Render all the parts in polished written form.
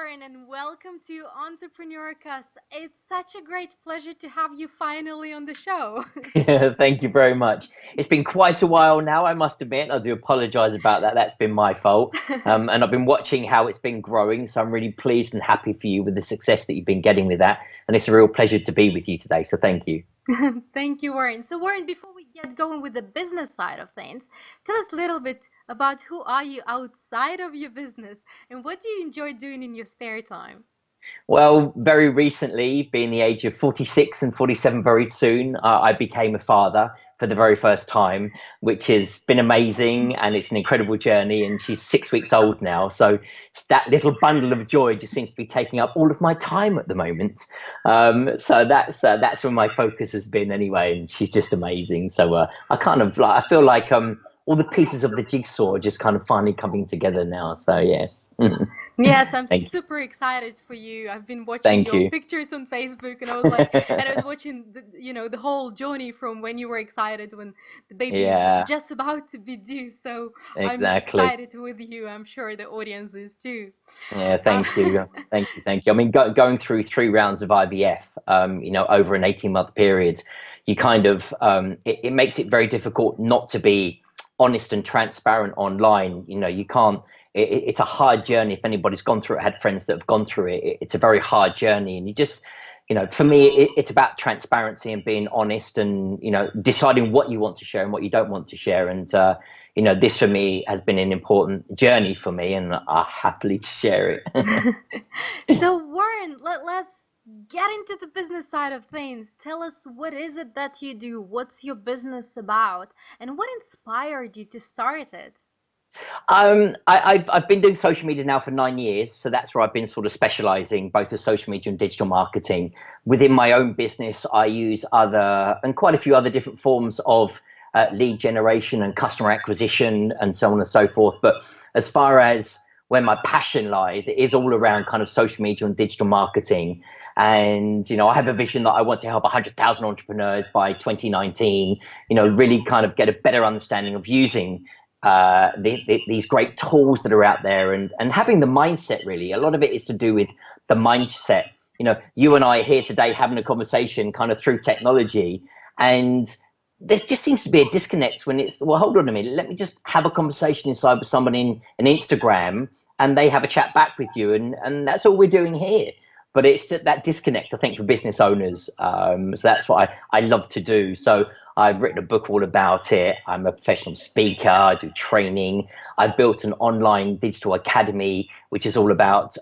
Warren, and welcome to Entrepreneurcast. It's such a great pleasure to have you finally on the show. Thank you very much. It's been quite a while now, I must admit. I do apologize about that. That's been my fault. And I've been watching how it's been growing. So I'm really pleased and happy for you with the success that you've been getting with that. And it's a real pleasure to be with you today. So thank you. Thank you, Warren. So, Warren, before we get going with the business side of things, tell us a little bit about who are you outside of your business and what do you enjoy doing in your spare time? Well, very recently, being the age of 46 and 47 very soon, I became a father for the very first time, which has been amazing and it's an incredible journey. And she's 6 weeks old now. So that little bundle of joy just seems to be taking up all of my time at the moment. So that's where my focus has been anyway. And she's just amazing. So I kind of like, I feel like all the pieces of the jigsaw are just kind of finally coming together now. So yes, Yes, I'm thank, super excited for you. I've been watching thank your you. pictures on Facebook, and I was like, and I was watching the whole journey from when you were excited when the baby is Yeah, just about to be due. So I'm exactly. excited with you. I'm sure the audience is too. Yeah, Uh, thank you. Thank you. Thank you. I mean, going through 3 rounds of IVF, over an 18-month period, you kind of, it makes it very difficult not to be honest and transparent online. You can't, it's a hard journey. If anybody's gone through it, had friends that have gone through it, it's a very hard journey. And you just, for me, it's about transparency and being honest and, deciding what you want to share and what you don't want to share. And, this for me has been an important journey for me, and I happily share it. so Warren, let's get into the business side of things. Tell us what is it that you do? What's your business about? And what inspired you to start it? I've been doing social media now for 9 years, so that's where I've been sort of specializing both with social media and digital marketing. Within my own business, I use other and quite a few other different forms of lead generation and customer acquisition and so on and so forth. But as far as where my passion lies, it is all around kind of social media and digital marketing. And, I have a vision that I want to help 100,000 entrepreneurs by 2019, really kind of get a better understanding of using these great tools that are out there and having the mindset. Really, a lot of it is to do with the mindset. You and I are here today having a conversation kind of through technology, and there just seems to be a disconnect when it's, well, hold on a minute, let me just have a conversation inside with someone in an Instagram and they have a chat back with you, and that's all we're doing here. But it's just that disconnect, I think, for business owners. So that's what I love to do. So I've written a book all about it. I'm a professional speaker. I do training. I've built an online digital academy, which is all about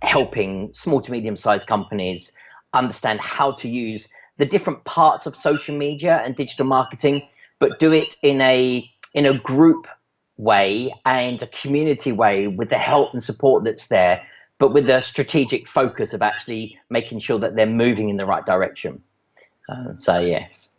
helping small to medium-sized companies understand how to use the different parts of social media and digital marketing, but do it in a group way and a community way with the help and support that's there, but with a strategic focus of actually making sure that they're moving in the right direction. So yes.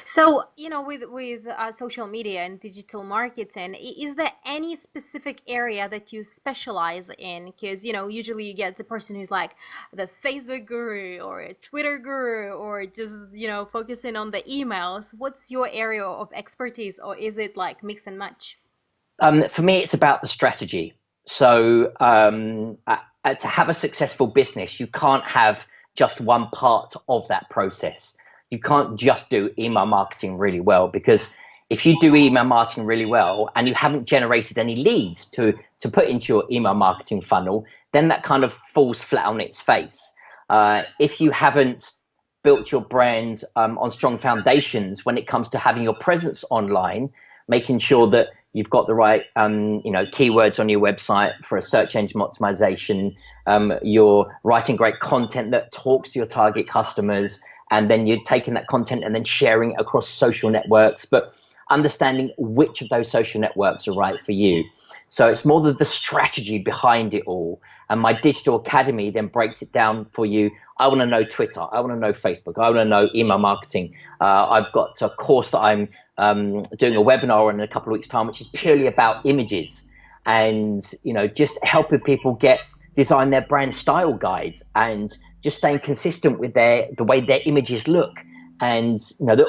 So, with social media and digital marketing, is there any specific area that you specialize in? Because, usually you get the person who's like the Facebook guru or a Twitter guru or just, focusing on the emails. What's your area of expertise, or is it like mix and match? For me, it's about the strategy. So to have a successful business, you can't have just one part of that process. You can't just do email marketing really well, because if you do email marketing really well and you haven't generated any leads to put into your email marketing funnel, then that kind of falls flat on its face. If you haven't built your brand on strong foundations when it comes to having your presence online, making sure that you've got the right keywords on your website for a search engine optimization, you're writing great content that talks to your target customers, and then you're taking that content and then sharing it across social networks, but understanding which of those social networks are right for you. So it's more the strategy behind it all. And my digital academy then breaks it down for you. I want to know Twitter. I want to know Facebook. I want to know email marketing. I've got a course that I'm doing a webinar in a couple of weeks' time, which is purely about images and, just helping people design their brand style guides and just staying consistent with the way their images look. And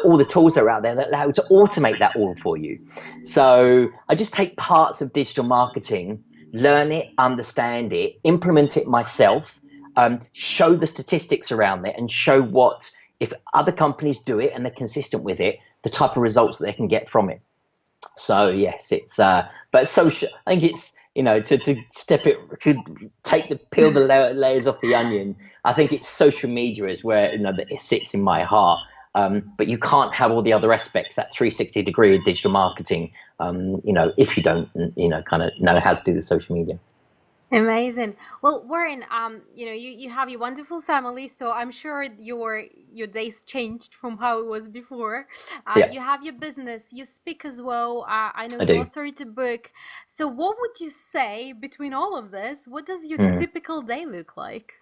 all the tools that are out there that allow you to automate that all for you. So I just take parts of digital marketing learn it, understand it, implement it myself, show the statistics around it, and show what, if other companies do it and they're consistent with it, the type of results that they can get from it. So yes, it's but social. I think it's, to step it, to take the peel the layers off the onion. I think it's social media is where that it sits in my heart. But you can't have all the other aspects, that 360-degree of digital marketing. If you don't, kind of know how to do the social media. Amazing. Well, Warren, you have a wonderful family, so I'm sure your days changed from how it was before. Yeah, You have your business, you speak as well. I know I you do. authored a book. So, what would you say between all of this? What does your Mm. typical day look like?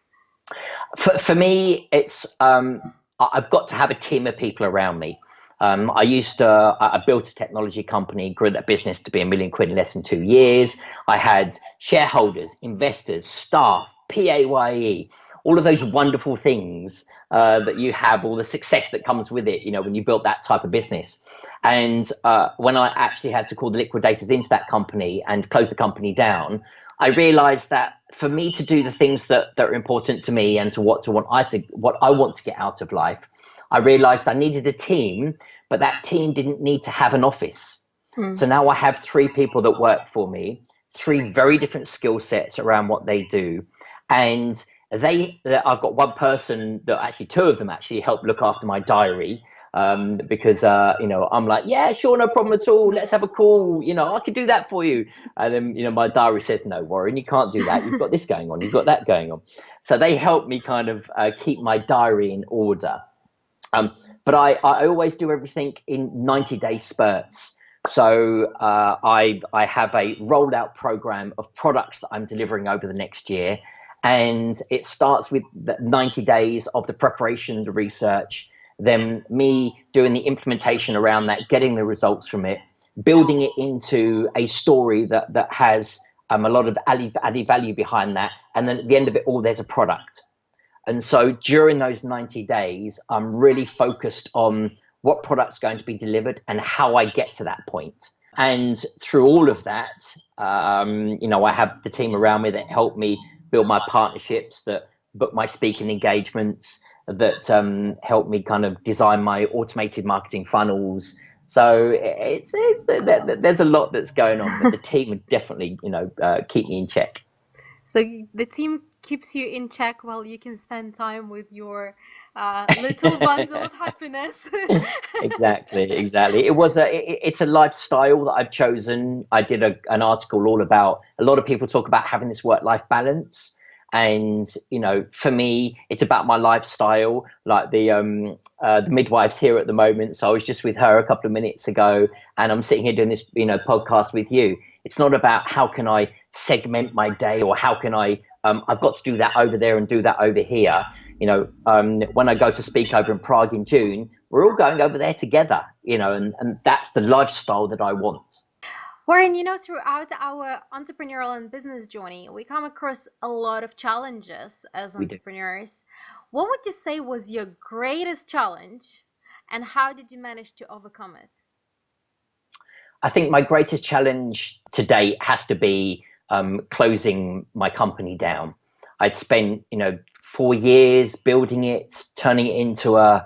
For me, it's I've got to have a team of people around me. I built a technology company, grew that business to be £1 million in less than 2 years. I had shareholders, investors, staff, PAYE, all of those wonderful things that you have, all the success that comes with it, when you built that type of business. And when I actually had to call the liquidators into that company and close the company down, I realized that for me to do the things that are important to me and to what I want to get out of life, I realized I needed a team, but that team didn't need to have an office. Hmm. So now I have 3 people that work for me, 3 very different skill sets around what they do. And I've got one person that actually, 2 of them actually help look after my diary, because I'm like, yeah, sure, no problem at all. Let's have a call. I could do that for you. And then my diary says, no, Warren, you can't do that. You've got this going on. You've got that going on. So they help me kind of keep my diary in order. But I always do everything in 90-day spurts. So I have a rollout program of products that I'm delivering over the next year. And it starts with the 90 days of the preparation, the research, then me doing the implementation around that, getting the results from it, building it into a story that has a lot of added value behind that. And then at the end of it all, there's a product. And so during those 90 days, I'm really focused on what product's going to be delivered and how I get to that point. And through all of that, I have the team around me that help me build my partnerships, that book my speaking engagements, that help me kind of design my automated marketing funnels. So there's a lot that's going on, but the team would definitely, keep me in check. So the team keeps you in check while you can spend time with your little bundle of happiness. Exactly. It's a lifestyle that I've chosen. I did an article all about, a lot of people talk about having this work-life balance. And, for me, it's about my lifestyle, like the midwife's here at the moment. So I was just with her a couple of minutes ago, and I'm sitting here doing this, podcast with you. It's not about how can I segment my day, or how can I've got to do that over there and do that over here. When I go to speak over in Prague in June, we're all going over there together, and that's the lifestyle that I want. Warren, throughout our entrepreneurial and business journey, we come across a lot of challenges as We do. entrepreneurs. What would you say was your greatest challenge, and how did you manage to overcome it? I think my greatest challenge to date has to be closing my company down. I'd spent, 4 years building it, turning it into a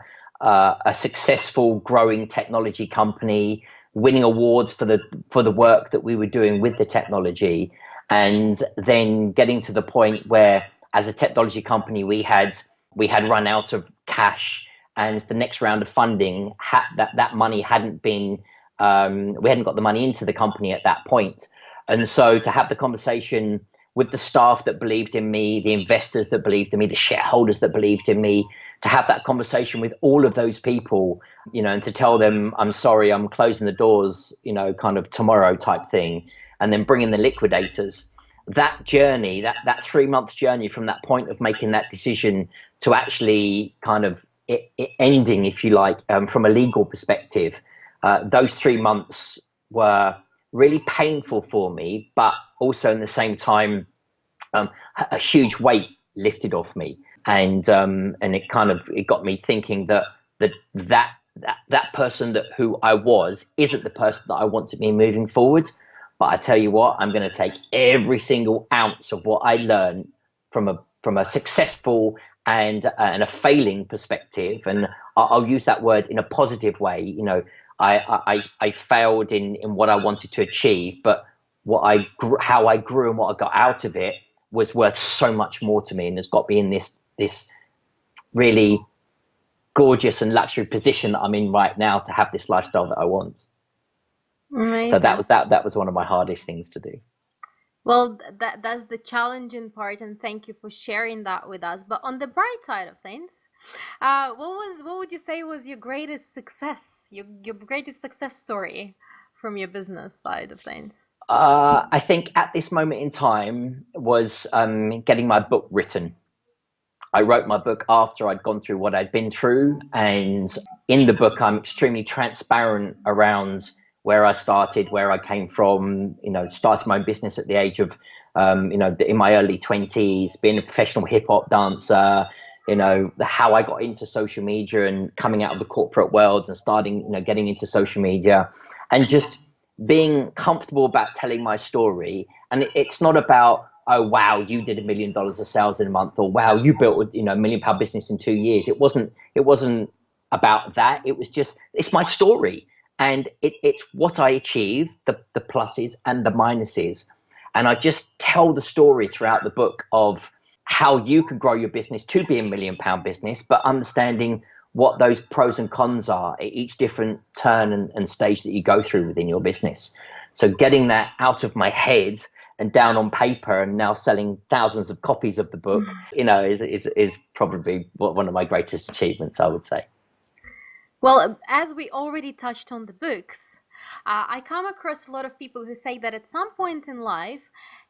successful, growing technology company, winning awards for the work that we were doing with the technology, and then getting to the point where, as a technology company, we had run out of cash, and the next round of funding that money hadn't been. We hadn't got the money into the company at that point. And so to have the conversation with the staff that believed in me, the investors that believed in me, the shareholders that believed in me, to have that conversation with all of those people, and to tell them, I'm sorry, I'm closing the doors, kind of tomorrow type thing, and then bring in the liquidators. That journey, that 3-month journey from that point of making that decision to actually kind of it ending, if you like, from a legal perspective, those 3 months were really painful for me, but also in the same time, a huge weight lifted off me, and it got me thinking that person who I was isn't the person that I want to be moving forward. But I tell you what, I'm going to take every single ounce of what I learned from a successful and a failing perspective, and I'll use that word in a positive way. You know, I failed in what I wanted to achieve, but how I grew and what I got out of it was worth so much more to me, and has got me in this really gorgeous and luxury position that I'm in right now to have this lifestyle that I want. So Amazing. that was one of my hardest things to do. Well, that's the challenging part, and thank you for sharing that with us. But on the bright side of things, what would you say was your greatest success, your greatest success story from your business side of things? I think at this moment in time was getting my book written. I wrote my book after I'd gone through what I'd been through. And in the book, I'm extremely transparent around where I started, where I came from, you know, started my own business at the age of, you know, in my early 20s, being a professional hip hop dancer, you know, how I got into social media and coming out of the corporate world and starting, you know, getting into social media, and just being comfortable about telling my story. And it's not about, oh wow, you did $1 million of sales in a month, or wow, you built, you know, £1 million business in 2 years. It wasn't about that. It was just, it's my story, and it's what I achieved, the pluses and the minuses. And I just tell the story throughout the book of how you could grow your business to be £1 million business, but understanding what those pros and cons are at each different turn and stage that you go through within your business. So getting that out of my head and down on paper, and now selling thousands of copies of the book, you know, is probably one of my greatest achievements, I would say. Well, as we already touched on the books, I come across a lot of people who say that at some point in life,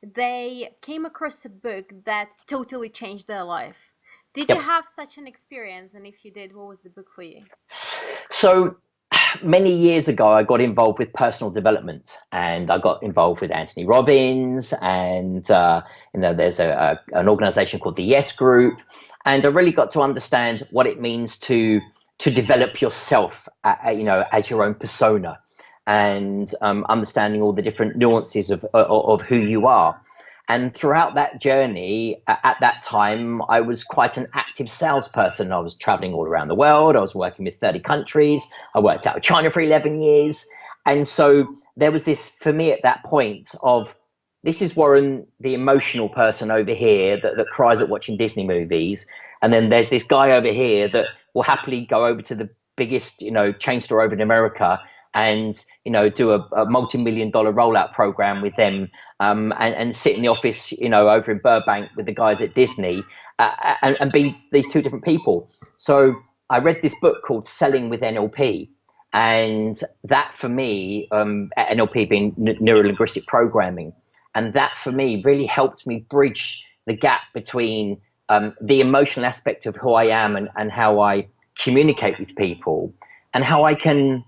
they came across a book that totally changed their life. Did you Yep. have such an experience? And if you did, what was the book for you? So many years ago, I got involved with personal development, and I got involved with Anthony Robbins, and you know, there's an organization called the Yes Group, and I really got to understand what it means to develop yourself, you know, as your own persona, and understanding all the different nuances of who you are. And throughout that journey, at that time, I was quite an active salesperson. I was traveling all around the world. I was working with 30 countries. I worked out of China for 11 years. And so there was this, for me at that point, of this is Warren, the emotional person over here that cries at watching Disney movies. And then there's this guy over here that will happily go over to the biggest, you know, chain store over in America and, you know, do a multi-million-dollar rollout program with them, and sit in the office, you know, over in Burbank with the guys at Disney, and be these two different people. So I read this book called Selling with NLP, and that for me, NLP being neuro-linguistic programming, and that for me really helped me bridge the gap between the emotional aspect of who I am and how I communicate with people, and how I can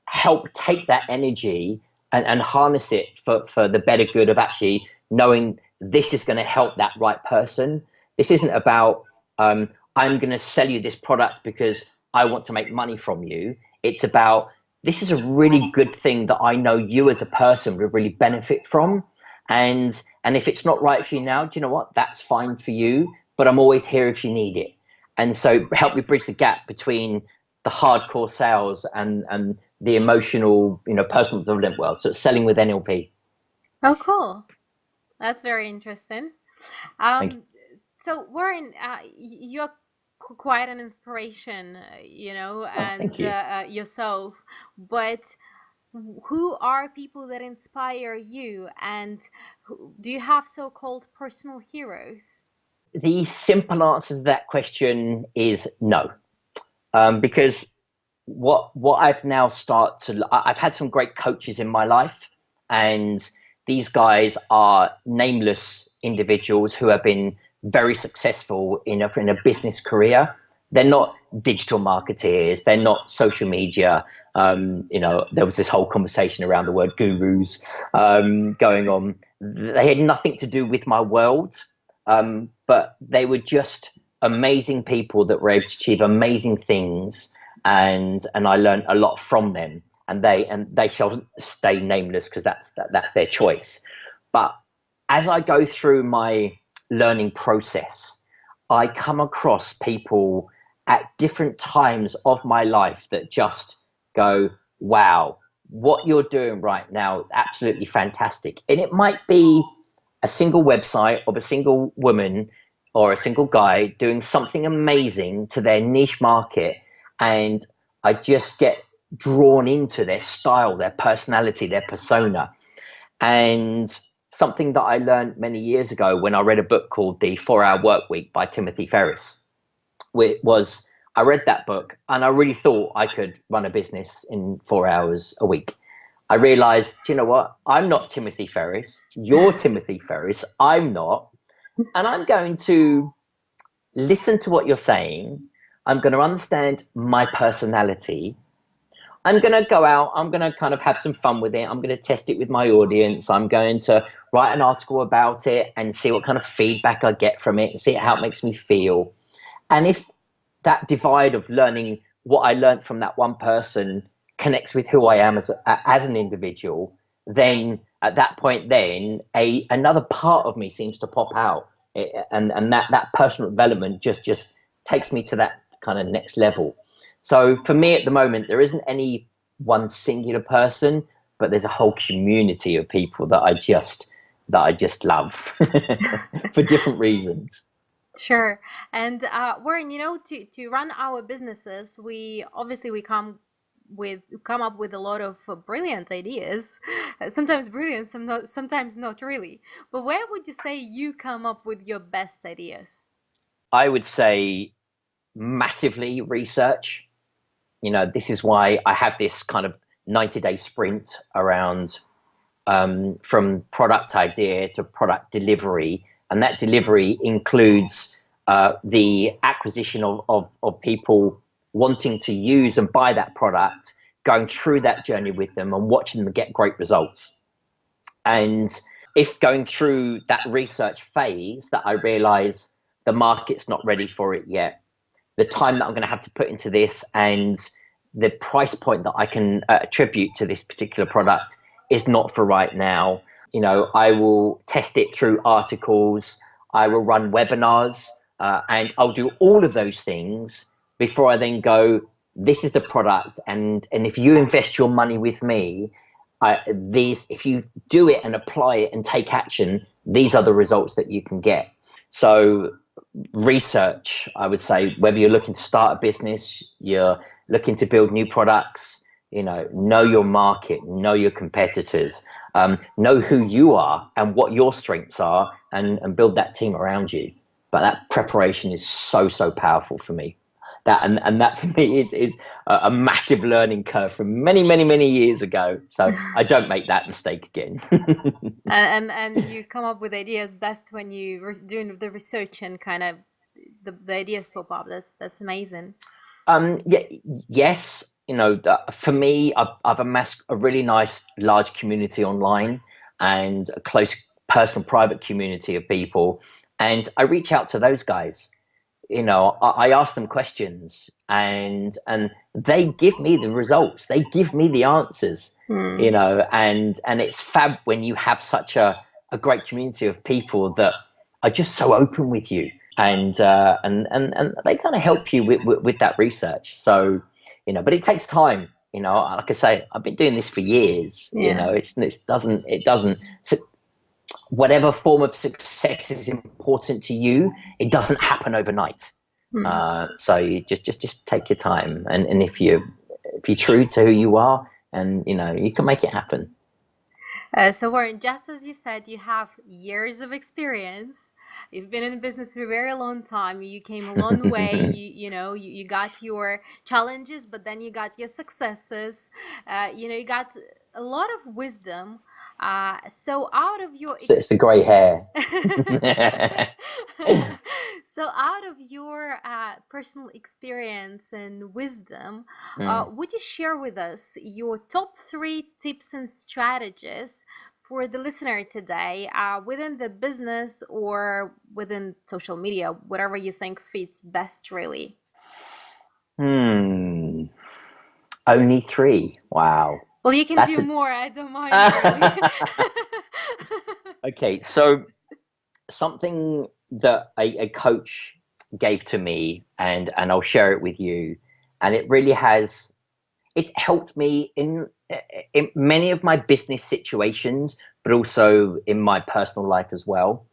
help take that energy and harness it for the better good of actually knowing this is going to help that right person. This isn't about I'm going to sell you this product because I want to make money from you. It's about, this is a really good thing that I know you as a person will really benefit from. And if it's not right for you now, do you know what? That's fine for you, but I'm always here if you need it. And so help me bridge the gap between the hardcore sales and the emotional, you know, personal development world. So it's selling with NLP. Oh, cool. That's very interesting. Thank you. Um, so Warren, you're quite an inspiration, you know, Oh, and thank you. yourself. But who are people that inspire you, and do you have so-called personal heroes? The simple answer to that question is no, because what I've now I've had some great coaches in my life, and these guys are nameless individuals who have been very successful in a business career. They're not digital marketeers. They're not social media. You know, there was this whole conversation around the word gurus going on. They had nothing to do with my world, but they were just amazing people that were able to achieve amazing things, and I learned a lot from them. and they shall stay nameless because that's their choice. But as I go through my learning process, I come across people at different times of my life that just go, wow, what you're doing right now, absolutely fantastic. And it might be a single website of a single woman or a single guy doing something amazing to their niche market. And I just get drawn into their style, their personality, their persona. And something that I learned many years ago when I read a book called The 4 Hour Work Week by Timothy Ferriss, was I read that book and I really thought I could run a business in 4 hours a week. I realized, you know what? I'm not Timothy Ferriss. You're Timothy Ferriss. I'm not. And I'm going to listen to what you're saying. I'm going to understand my personality. I'm going to go out, I'm going to kind of have some fun with it. I'm going to test it with my audience. I'm going to write an article about it and see what kind of feedback I get from it and see how it makes me feel. And if that divide of learning what I learned from that one person connects with who I am as an individual, then at that point, then another part of me seems to pop out. And that personal development just takes me to that kind of next level. So for me at the moment, there isn't any one singular person, but there's a whole community of people that I just love for different reasons. Sure. And Warren, to run our businesses, we obviously we come up with a lot of brilliant ideas. Sometimes brilliant, sometimes not really. But where would you say you come up with your best ideas? I would say massively research. This is why I have this kind of 90-day sprint around from product idea to product delivery. And that delivery includes the acquisition of people wanting to use and buy that product, going through that journey with them and watching them get great results. And if going through that research phase that I realize the market's not ready for it yet, the time that I'm going to have to put into this and the price point that I can attribute to this particular product is not for right now. I will test it through articles. I will run webinars, and I'll do all of those things before I then go, this is the product. And if you invest your money with me, if you do it and apply it and take action, these are the results that you can get. So research, I would say, whether you're looking to start a business, you're looking to build new products, know your market, know your competitors, know who you are and what your strengths are, and build that team around you. But that preparation is so powerful for me. That for me is a massive learning curve from many years ago. So I don't make that mistake again. And you come up with ideas best when doing the research and kind of the ideas pop up. That's amazing. Yeah, yes. For me, I've amassed a really nice large community online and a close personal private community of people, and I reach out to those guys. I ask them questions, and they give me the results. They give me the answers. And it's fab when you have such a great community of people that are just so open with you, and they kind of help you with that research. So, but it takes time. Like I say, I've been doing this for years. Yeah. It doesn't. Whatever form of success is important to you, it doesn't happen overnight. So you just take your time, and if you're true to who you are, and you can make it happen. So Warren, just as you said, you have years of experience. You've been in business for a very long time. You came a long way. You got your challenges, but then you got your successes. You got a lot of wisdom. So out of your It's the grey hair. So out of your personal experience and wisdom, would you share with us your top 3 tips and strategies for the listener today, within the business or within social media, whatever you think fits best, really? Only 3. Wow. Well, you can That's do a more. I don't mind really. okay. So something that a coach gave to me, and I'll share it with you, and it really has, it's helped me in many of my business situations, but also in my personal life as well.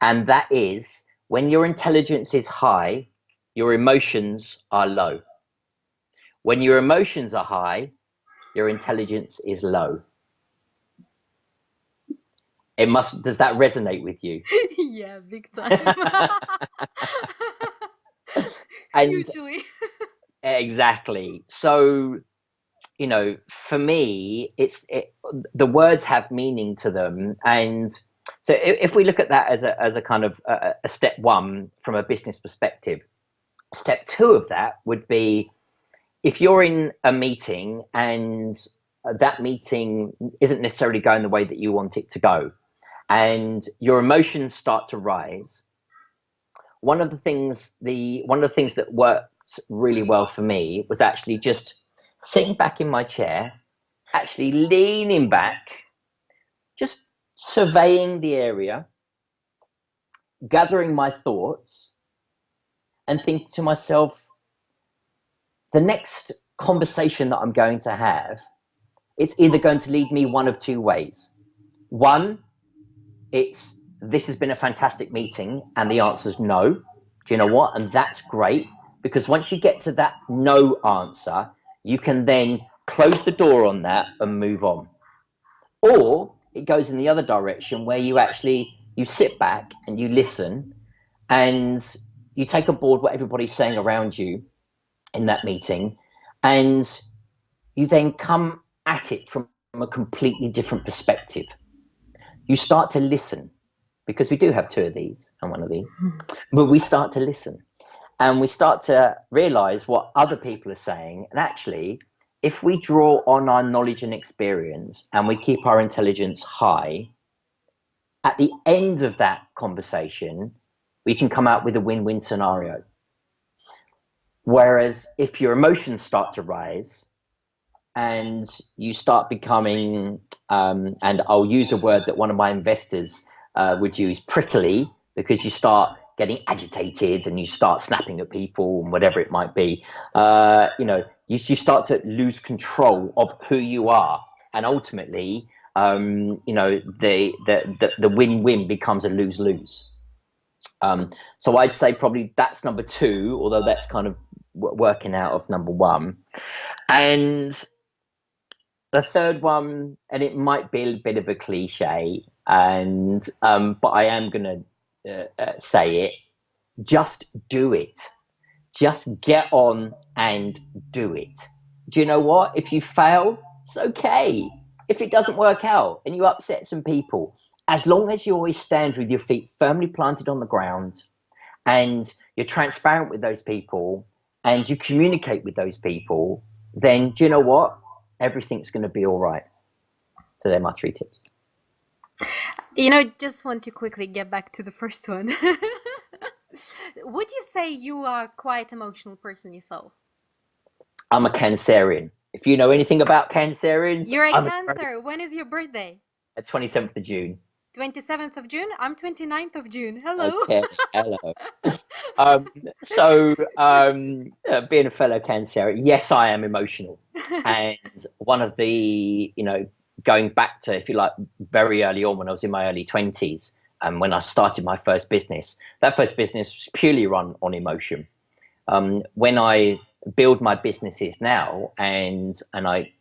And that is, when your intelligence is high, your emotions are low. When your emotions are high, your intelligence is low. It must, does that resonate with you? Yeah, big time. And Hugely. exactly. So, for me, the words have meaning to them. And so if we look at that as a kind of a step one from a business perspective, step two of that would be, if you're in a meeting and that meeting isn't necessarily going the way that you want it to go, and your emotions start to rise, one of the things that worked really well for me was actually just sitting back in my chair, actually leaning back, just surveying the area, gathering my thoughts, and thinking to myself, the next conversation that I'm going to have, it's either going to lead me one of two ways. One, it's, this has been a fantastic meeting, and the answer is no. Do you know what? And that's great, because once you get to that no answer, you can then close the door on that and move on. Or it goes in the other direction, where you sit back and you listen, and you take on board what everybody's saying around you in that meeting, and you then come at it from a completely different perspective. You start to listen, because we do have two of these and one of these, but we start to listen, and we start to realize what other people are saying. And actually, if we draw on our knowledge and experience and we keep our intelligence high, at the end of that conversation, we can come out with a win-win scenario. Whereas if your emotions start to rise and you start becoming, and I'll use a word that one of my investors would use, prickly, because you start getting agitated and you start snapping at people and whatever it might be, you start to lose control of who you are. And ultimately, the win-win becomes a lose-lose. So I'd say probably that's number two, although that's kind of working out of number one. And the third one, and it might be a bit of a cliche, and but I am going to say it, just do it. Just get on and do it. Do you know what? If you fail, it's okay. If it doesn't work out and you upset some people, as long as you always stand with your feet firmly planted on the ground, and you're transparent with those people, and you communicate with those people, then do you know what? Everything's going to be all right. So they're my three tips. Just want to quickly get back to the first one. Would you say you are quite emotional person yourself? I'm a Cancerian. If you know anything about Cancerians, You're a I'm Cancer. When is your birthday? a 27th of June. 27th of June? I'm 29th of June. Hello. Okay, hello. Being a fellow Cancer, yes, I am emotional. And one of the, going back to, if you like, very early on when I was in my early 20s, and when I started my first business, that first business was purely run on emotion. When I build my businesses now, and I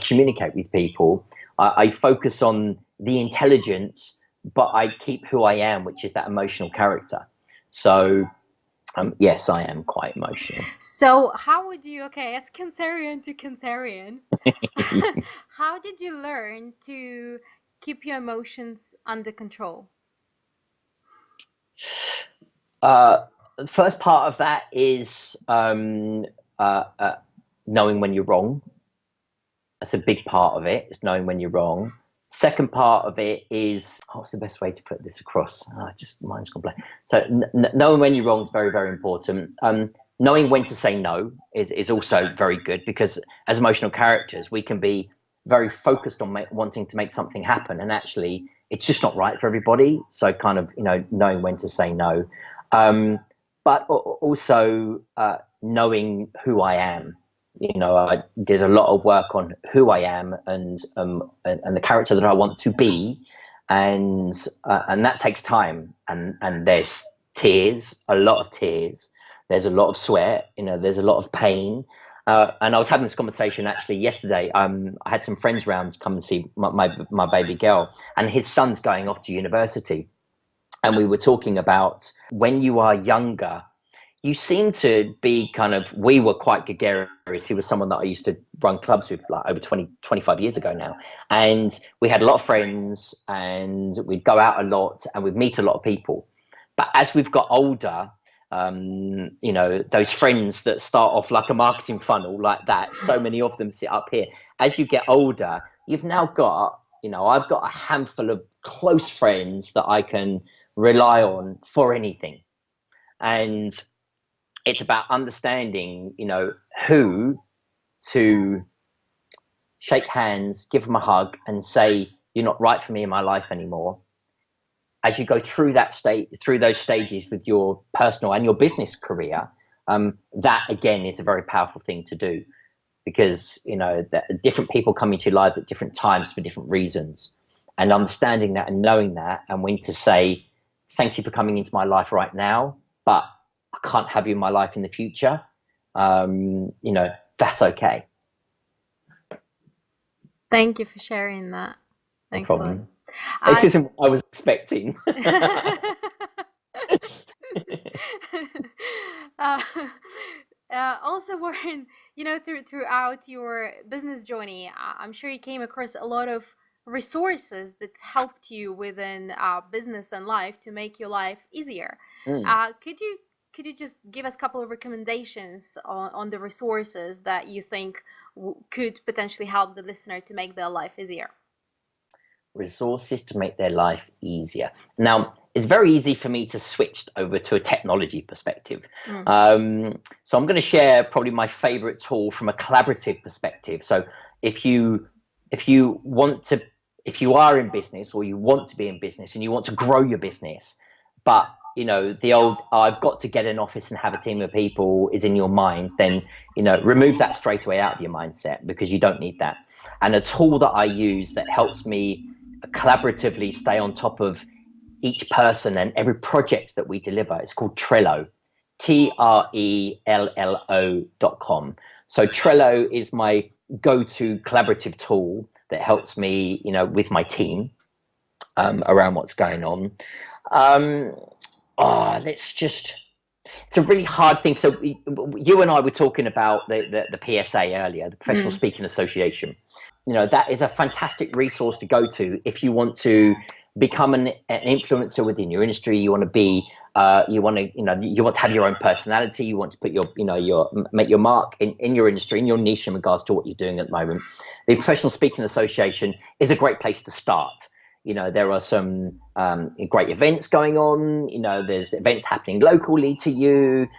communicate with people, I focus on the intelligence, but I keep who I am, which is that emotional character. So yes, I am quite emotional. So how would you, okay, as Cancerian to Cancerian, how did you learn to keep your emotions under control? The first part of that is knowing when you're wrong. That's a big part of it, is knowing when you're wrong. Second part of it is, what's the best way to put this across? Mine's gone blank. So knowing when you're wrong is very, very important. Knowing when to say no is also very good, because as emotional characters, we can be very focused on wanting to make something happen, and actually it's just not right for everybody. So kind of, knowing when to say no, but also knowing who I am. I did a lot of work on who I am and the character that I want to be, and that takes time, and there's tears, a lot of tears. There's a lot of sweat. There's a lot of pain. And I was having this conversation actually yesterday. I had some friends round to come and see my baby girl, and his son's going off to university. And we were talking about when you are younger, you seem to be we were quite gregarious. He was someone that I used to run clubs with like over 25 years ago now. And we had a lot of friends, and we'd go out a lot, and we'd meet a lot of people. But as we've got older, those friends that start off like a marketing funnel like that, so many of them sit up here. As you get older, you've now got, I've got a handful of close friends that I can rely on for anything. And it's about understanding, who to shake hands, give them a hug, and say, you're not right for me in my life anymore. As you go through through those stages with your personal and your business career, that again is a very powerful thing to do, because different people come into your lives at different times for different reasons, and understanding that and knowing that, and when to say thank you for coming into my life right now, but I can't have you in my life in the future. That's okay. Thank you for sharing that. No Excellent. problem. This isn't what I was expecting. Also, Warren, throughout your business journey, I'm sure you came across a lot of resources that helped you within business and life to make your life easier. Could you just give us a couple of recommendations on the resources that you think could potentially help the listener to make their life easier? Resources to make their life easier. Now, it's very easy for me to switch over to a technology perspective. So I'm going to share probably my favorite tool from a collaborative perspective. So if you are in business, or you want to be in business and you want to grow your business, but the old I've got to get an office and have a team of people is in your mind, then remove that straight away out of your mindset, because you don't need that. And a tool that I use that helps me collaboratively stay on top of each person and every project that we deliver, it's called Trello. Trello.com. So Trello is my go-to collaborative tool that helps me with my team around what's going on. It's a really hard thing. So you and I were talking about the PSA earlier, the Professional Speaking Association. That is a fantastic resource to go to if you want to become an influencer within your industry. You want to be, you want to have your own personality. You want to put make your mark in your industry, in your niche, in regards to what you're doing at the moment. The Professional Speaking Association is a great place to start. There are some great events going on. There's events happening locally to you.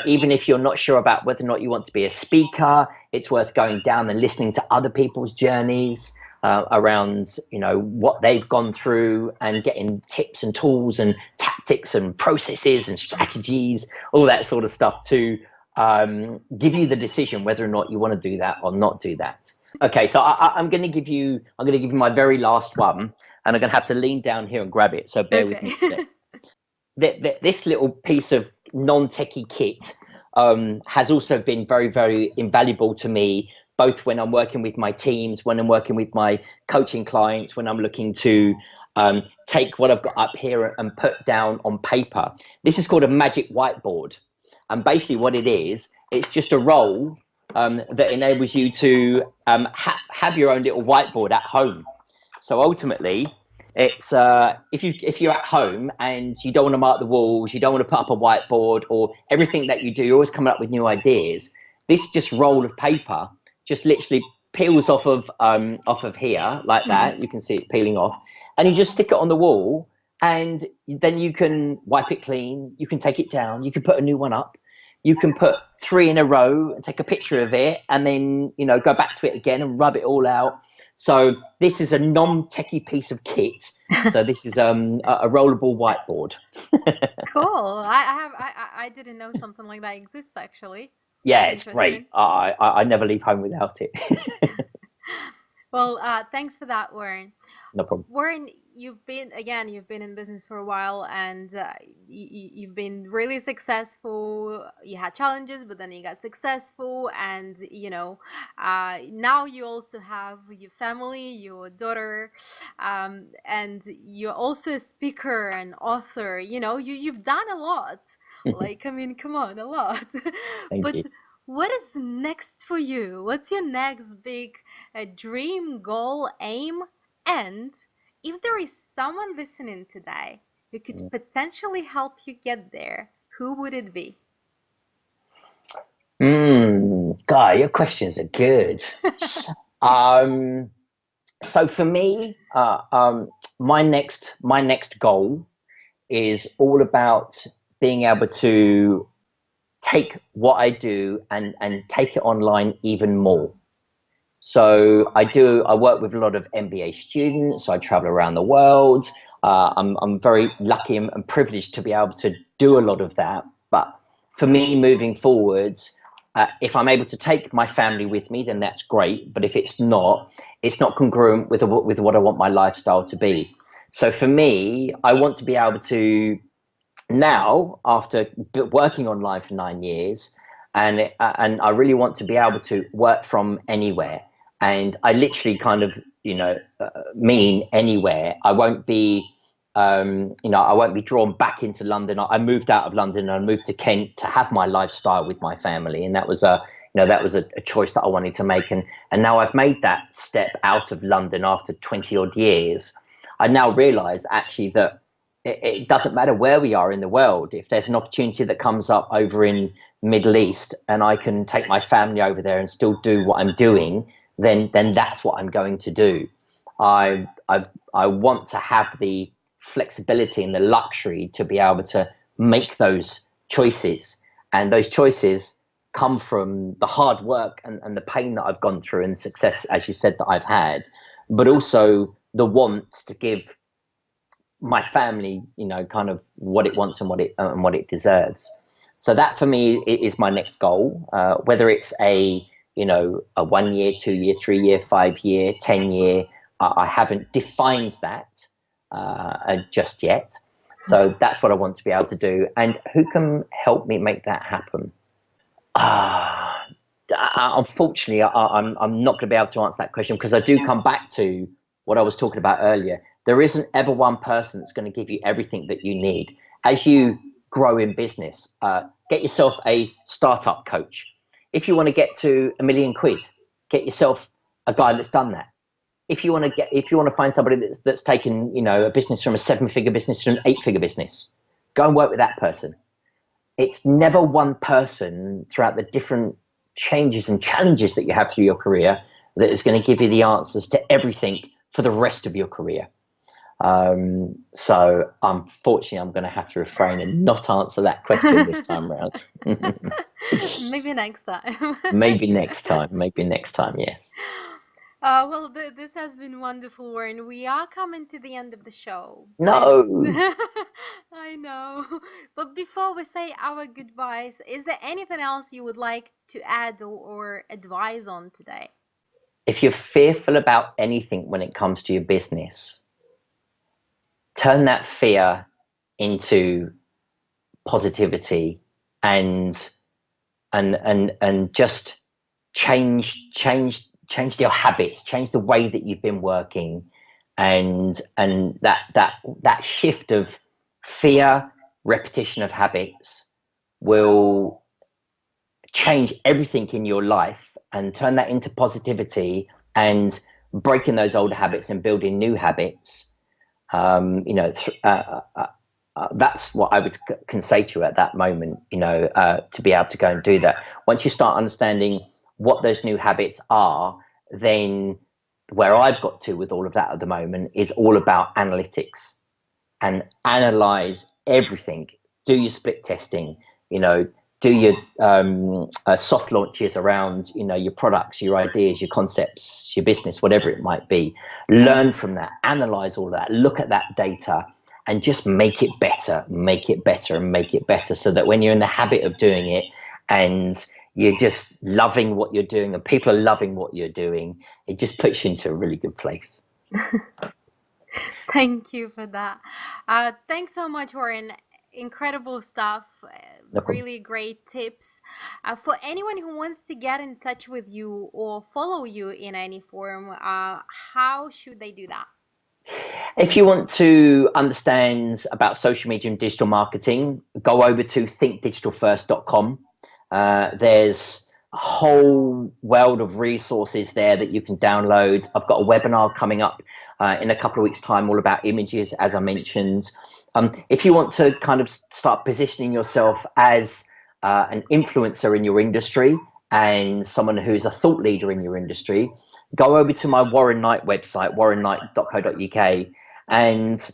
Even if you're not sure about whether or not you want to be a speaker, it's worth going down and listening to other people's journeys around, what they've gone through, and getting tips and tools and tactics and processes and strategies, all that sort of stuff to give you the decision whether or not you want to do that or not do that. Okay, so I'm going to give you my very last one, and I'm going to have to lean down here and grab it. So bear with me a sec. This little piece of non-techie kit has also been very, very invaluable to me, both when I'm working with my teams, when I'm working with my coaching clients, when I'm looking to take what I've got up here and put down on paper. This is called a magic whiteboard. And basically what it is, it's just a roll that enables you to have your own little whiteboard at home. So ultimately, it's if you're at home and you don't want to mark the walls, you don't want to put up a whiteboard, or everything that you do, you're always coming up with new ideas. This just roll of paper just literally peels off of here like that. You can see it peeling off, and you just stick it on the wall, and then you can wipe it clean. You can take it down. You can put a new one up. you can put three in a row and take a picture of it, and then, you know, go back to it again and rub it all out. So this is a non-techie piece of kit. So this is a rollable whiteboard. Cool. I didn't know something like that exists actually. Yeah, That's it's great. interesting. I never leave home without it. Well, thanks for that, Warren. No problem. Warren, you've been in business for a while, and you've been really successful. You had challenges, but then you got successful, and now you also have your family, your daughter, and you're also a speaker and author. You've done a lot. Like, I mean, come on, a lot. Thank But you. what is next for you? What's your next big dream, goal, aim? And if there is someone listening today who could potentially help you get there, who would it be? Guy, your questions are good. Um, so for me, my next goal is all about being able to take what I do and take it online even more. So I work with a lot of MBA students. I travel around the world. I'm very lucky and privileged to be able to do a lot of that. But for me, moving forwards, if I'm able to take my family with me, then that's great. But if it's not congruent with what I want my lifestyle to be. So for me, I want to be able to now, after working online for 9 years, and I really want to be able to work from anywhere. And I literally kind of, mean anywhere. I won't be, I won't be drawn back into London. I moved out of London and I moved to Kent to have my lifestyle with my family, and that was a choice that I wanted to make. And now I've made that step out of London after 20 odd years. I now realise actually that it doesn't matter where we are in the world. If there's an opportunity that comes up over in Middle East and I can take my family over there and still do what I'm doing, then that's what I'm going to do. I want to have the flexibility and the luxury to be able to make those choices, and those choices come from the hard work and the pain that I've gone through and the success, as you said, that I've had, but also the want to give my family, kind of what it wants and what it deserves. So that for me is my next goal. Whether it's a 1 year, 2 year, 3 year, 5 year, 10 year, I haven't defined that just yet. So that's what I want to be able to do. And who can help me make that happen? Unfortunately, I'm not going to be able to answer that question, because I do come back to what I was talking about earlier. There isn't ever one person that's going to give you everything that you need. As you grow in business, get yourself a startup coach. If you want to get to £1 million, get yourself a guy that's done that. If you want to find somebody that's taken, a business from a 7-figure business to an 8-figure business, go and work with that person. It's never one person throughout the different changes and challenges that you have through your career that is going to give you the answers to everything for the rest of your career. So unfortunately, I'm going to have to refrain and not answer that question this time around. Maybe next time. Maybe next time. Maybe next time. Yes. Well, this has been wonderful, Warren. We are coming to the end of the show, but No. I know. But before we say our goodbyes, is there anything else you would like to add or advise on today? If you're fearful about anything when it comes to your business, turn that fear into positivity and just change your habits, change the way that you've been working, and that shift of fear, repetition of habits will change everything in your life, and turn that into positivity and breaking those old habits and building new habits. That's what I can say to you at that moment, to be able to go and do that. Once you start understanding what those new habits are, then where I've got to with all of that at the moment is all about analytics, and analyze everything. Do your split testing, do your soft launches around, you know, your products, your ideas, your concepts, your business, whatever it might be. Learn from that, analyze all that, look at that data, and just make it better, make it better, and make it better, so that when you're in the habit of doing it and you're just loving what you're doing and people are loving what you're doing, it just puts you into a really good place. Thank you for that. Thanks so much, Warren. Incredible stuff. No problem. Really great tips. For anyone who wants to get in touch with you or follow you in any form, how should they do that? If you want to understand about social media and digital marketing, go over to thinkdigitalfirst.com. There's a whole world of resources there that you can download. I've got a webinar coming up in a couple of weeks' time all about images, as I mentioned. If you want to kind of start positioning yourself as an influencer in your industry and someone who's a thought leader in your industry, go over to my Warren Knight website, warrenknight.co.uk, and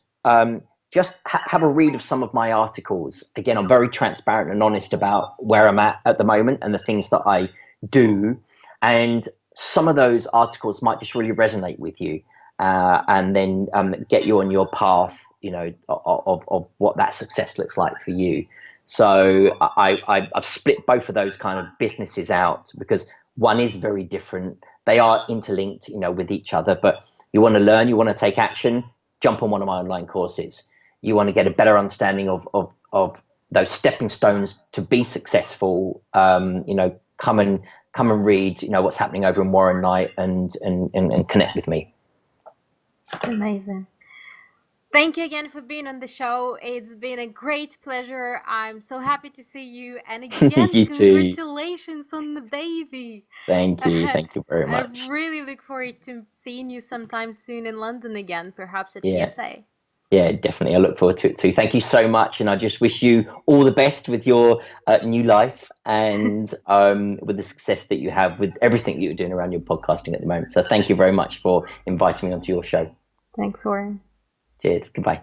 just have a read of some of my articles. Again, I'm very transparent and honest about where I'm at the moment and the things that I do. And some of those articles might just really resonate with you, and then get you on your path, you know, of what that success looks like for you. So I've split both of those kind of businesses out because one is very different. They are interlinked, you know, with each other. But you want to learn, you want to take action, jump on one of my online courses. You want to get a better understanding of those stepping stones to be successful. You know, come and read, you know, what's happening over in Warren Knight and connect with me. Amazing. Thank you again for being on the show. It's been a great pleasure. I'm so happy to see you. And again, You too. congratulations on the baby. Thank you. Thank you very I much. really look forward to seeing you sometime soon in London again, perhaps at Yeah. PSA. Yeah, definitely. I look forward to it too. Thank you so much. And I just wish you all the best with your new life and with the success that you have with everything that you're doing around your podcasting at the moment. So thank you very much for inviting me onto your show. Thanks, Warren. Cheers. Goodbye.